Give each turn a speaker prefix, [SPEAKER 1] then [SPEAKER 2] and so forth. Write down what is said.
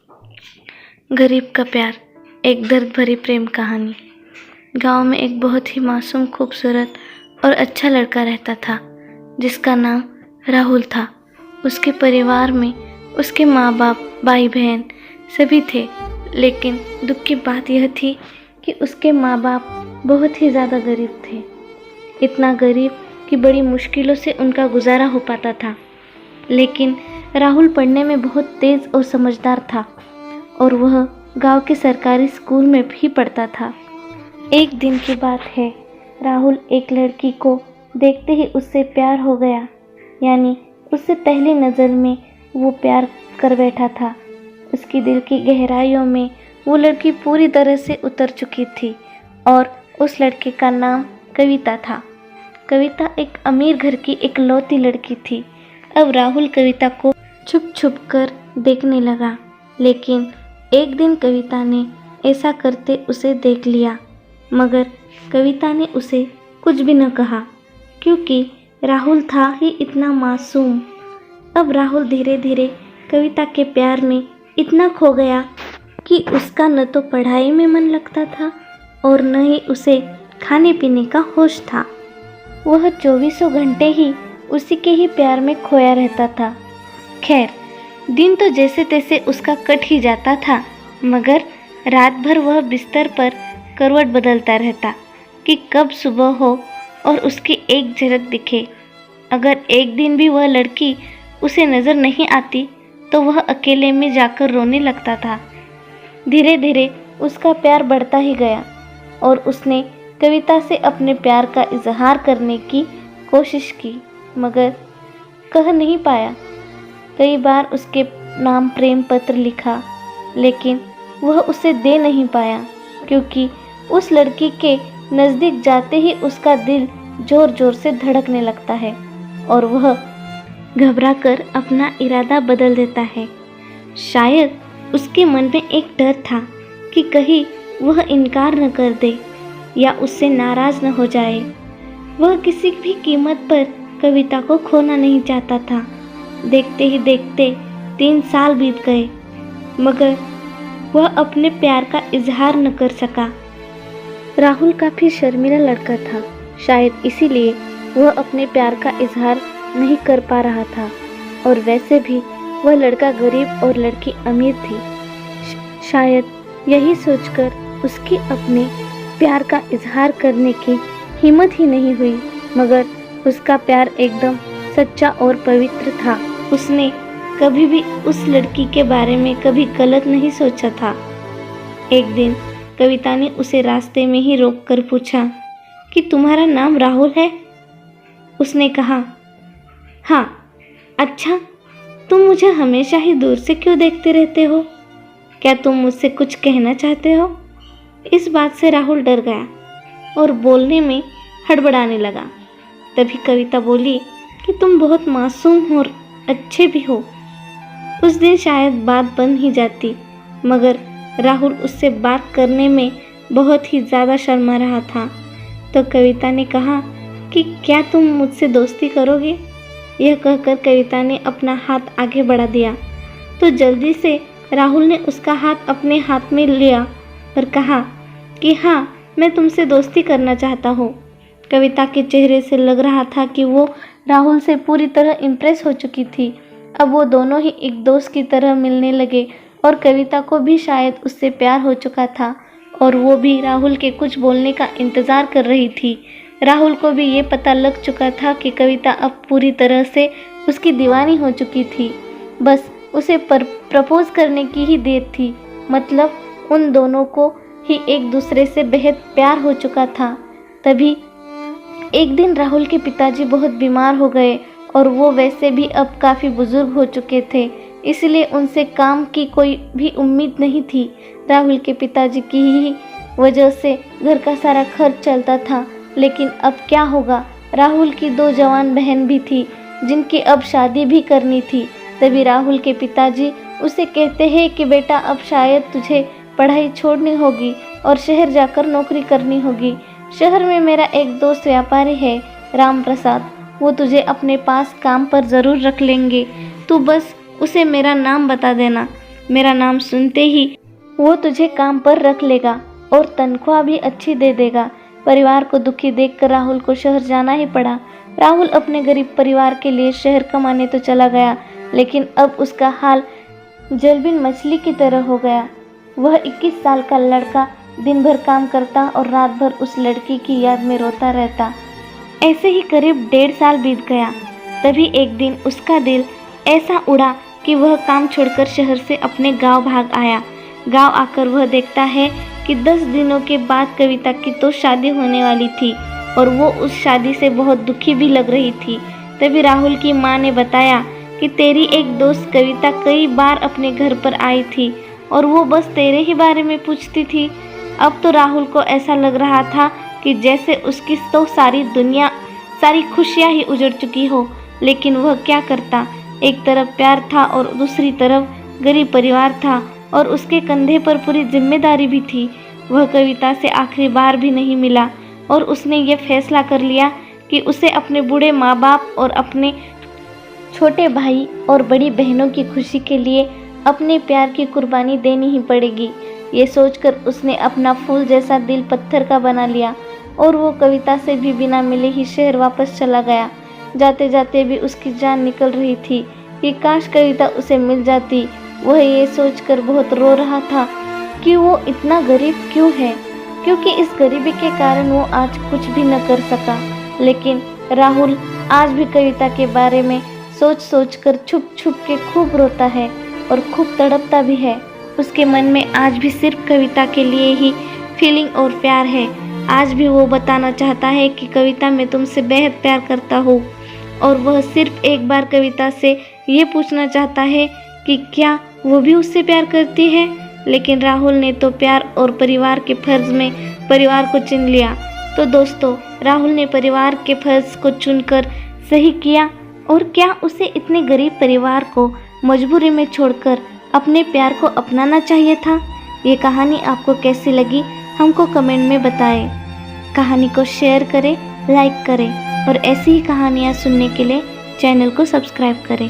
[SPEAKER 1] गरीब का प्यार, एक दर्द भरी प्रेम कहानी। गांव में एक बहुत ही मासूम, खूबसूरत और अच्छा लड़का रहता था जिसका नाम राहुल था। उसके परिवार में उसके माँ बाप, भाई बहन सभी थे, लेकिन दुख की बात यह थी कि उसके माँ बाप बहुत ही ज़्यादा गरीब थे। इतना गरीब कि बड़ी मुश्किलों से उनका गुजारा हो पाता था। लेकिन राहुल पढ़ने में बहुत तेज़ और समझदार था और वह गांव के सरकारी स्कूल में भी पढ़ता था। एक दिन की बात है, राहुल एक लड़की को देखते ही उससे प्यार हो गया। यानी उससे पहली नज़र में वो प्यार कर बैठा था। उसकी दिल की गहराइयों में वो लड़की पूरी तरह से उतर चुकी थी और उस लड़के का नाम कविता था। कविता एक अमीर घर की इकलौती लड़की थी। अब राहुल कविता को छुप छुप कर देखने लगा, लेकिन एक दिन कविता ने ऐसा करते उसे देख लिया, मगर कविता ने उसे कुछ भी न कहा क्योंकि राहुल था ही इतना मासूम। अब राहुल धीरे धीरे कविता के प्यार में इतना खो गया कि उसका न तो पढ़ाई में मन लगता था और न ही उसे खाने पीने का होश था। वह 24 घंटे ही उसी के ही प्यार में खोया रहता था। खैर, दिन तो जैसे तैसे उसका कट ही जाता था, मगर रात भर वह बिस्तर पर करवट बदलता रहता कि कब सुबह हो और उसकी एक झलक दिखे। अगर एक दिन भी वह लड़की उसे नज़र नहीं आती तो वह अकेले में जाकर रोने लगता था। धीरे धीरे उसका प्यार बढ़ता ही गया और उसने कविता से अपने प्यार का इजहार करने की कोशिश की, मगर कह नहीं पाया। कई बार उसके नाम प्रेम पत्र लिखा, लेकिन वह उसे दे नहीं पाया क्योंकि उस लड़की के नज़दीक जाते ही उसका दिल ज़ोर ज़ोर से धड़कने लगता है और वह घबराकर अपना इरादा बदल देता है। शायद उसके मन में एक डर था कि कहीं वह इनकार न कर दे या उससे नाराज़ न हो जाए। वह किसी भी कीमत पर कविता को खोना नहीं चाहता था। देखते ही देखते 3 साल बीत गए, मगर वह अपने प्यार का इजहार न कर सका। राहुल काफ़ी शर्मीला लड़का था, शायद इसीलिए वह अपने प्यार का इजहार नहीं कर पा रहा था। और वैसे भी वह लड़का गरीब और लड़की अमीर थी। शायद यही सोचकर उसकी अपने प्यार का इजहार करने की हिम्मत ही नहीं हुई, मगर उसका प्यार एकदम सच्चा और पवित्र था। उसने कभी भी उस लड़की के बारे में कभी गलत नहीं सोचा था। एक दिन कविता ने उसे रास्ते में ही रोककर पूछा कि तुम्हारा नाम राहुल है? उसने कहा, हाँ। अच्छा, तुम मुझे हमेशा ही दूर से क्यों देखते रहते हो? क्या तुम मुझसे कुछ कहना चाहते हो? इस बात से राहुल डर गया और बोलने में हड़बड़ाने लगा। तभी कविता बोली कि तुम बहुत मासूम और अच्छे भी हो। उस दिन शायद बात बन ही जाती, मगर राहुल उससे बात करने में बहुत ही ज़्यादा शर्मा रहा था। तो कविता ने कहा कि क्या तुम मुझसे दोस्ती करोगे? यह कहकर कविता ने अपना हाथ आगे बढ़ा दिया तो जल्दी से राहुल ने उसका हाथ अपने हाथ में लिया और कहा कि हाँ, मैं तुमसे दोस्ती करना चाहता हूँ। कविता के चेहरे से लग रहा था कि वो राहुल से पूरी तरह इम्प्रेस हो चुकी थी। अब वो दोनों ही एक दोस्त की तरह मिलने लगे और कविता को भी शायद उससे प्यार हो चुका था और वो भी राहुल के कुछ बोलने का इंतज़ार कर रही थी। राहुल को भी ये पता लग चुका था कि कविता अब पूरी तरह से उसकी दीवानी हो चुकी थी। बस उसे प्रपोज करने की ही देर थी। मतलब उन दोनों को ही एक दूसरे से बेहद प्यार हो चुका था। तभी एक दिन राहुल के पिताजी बहुत बीमार हो गए और वो वैसे भी अब काफ़ी बुजुर्ग हो चुके थे, इसलिए उनसे काम की कोई भी उम्मीद नहीं थी। राहुल के पिताजी की ही वजह से घर का सारा खर्च चलता था, लेकिन अब क्या होगा? राहुल की 2 जवान बहन भी थी जिनकी अब शादी भी करनी थी। तभी राहुल के पिताजी उसे कहते हैं कि बेटा, अब शायद तुझे पढ़ाई छोड़नी होगी और शहर जाकर नौकरी करनी होगी। शहर में मेरा एक दोस्त व्यापारी है, राम प्रसाद, वो तुझे अपने पास काम पर ज़रूर रख लेंगे। तू बस उसे मेरा नाम बता देना। मेरा नाम सुनते ही वो तुझे काम पर रख लेगा और तनख्वाह भी अच्छी दे देगा। परिवार को दुखी देखकर राहुल को शहर जाना ही पड़ा। राहुल अपने गरीब परिवार के लिए शहर कमाने तो चला गया, लेकिन अब उसका हाल जलबिन मछली की तरह हो गया। वह 21 साल का लड़का दिन भर काम करता और रात भर उस लड़की की याद में रोता रहता। ऐसे ही करीब 1.5 साल बीत गया। तभी एक दिन उसका दिल ऐसा उड़ा कि वह काम छोड़कर शहर से अपने गांव भाग आया। गांव आकर वह देखता है कि 10 दिनों के बाद कविता की तो शादी होने वाली थी और वो उस शादी से बहुत दुखी भी लग रही थी। तभी राहुल की माँ ने बताया कि तेरी एक दोस्त कविता कई बार अपने घर पर आई थी और वो बस तेरे ही बारे में पूछती थी। अब तो राहुल को ऐसा लग रहा था कि जैसे उसकी तो सारी दुनिया, सारी खुशियाँ ही उजड़ चुकी हो, लेकिन वह क्या करता। एक तरफ प्यार था और दूसरी तरफ गरीब परिवार था और उसके कंधे पर पूरी जिम्मेदारी भी थी। वह कविता से आखिरी बार भी नहीं मिला और उसने ये फैसला कर लिया कि उसे अपने बूढ़े माँ बाप और अपने छोटे भाई और बड़ी बहनों की खुशी के लिए अपने प्यार की कुर्बानी देनी ही पड़ेगी। ये सोचकर उसने अपना फूल जैसा दिल पत्थर का बना लिया और वो कविता से भी बिना मिले ही शहर वापस चला गया। जाते जाते भी उसकी जान निकल रही थी कि काश कविता उसे मिल जाती। वह ये सोचकर बहुत रो रहा था कि वो इतना गरीब क्यों है, क्योंकि इस गरीबी के कारण वो आज कुछ भी न कर सका। लेकिन राहुल आज भी कविता के बारे में सोच सोच कर छुप छुप के खूब रोता है और खूब तड़पता भी है। उसके मन में आज भी सिर्फ कविता के लिए ही फीलिंग और प्यार है। आज भी वो बताना चाहता है कि कविता मैं तुमसे बेहद प्यार करता हूँ, और वह सिर्फ एक बार कविता से ये पूछना चाहता है कि क्या वो भी उससे प्यार करती है। लेकिन राहुल ने तो प्यार और परिवार के फर्ज में परिवार को चुन लिया। तो दोस्तों, राहुल ने परिवार के फर्ज को चुनकर सही किया, और क्या उसे इतने गरीब परिवार को मजबूरी में छोड़कर अपने प्यार को अपनाना चाहिए था। ये कहानी आपको कैसी लगी हमको कमेंट में बताएं। कहानी को शेयर करें, लाइक करें और ऐसी ही कहानियाँ सुनने के लिए चैनल को सब्सक्राइब करें।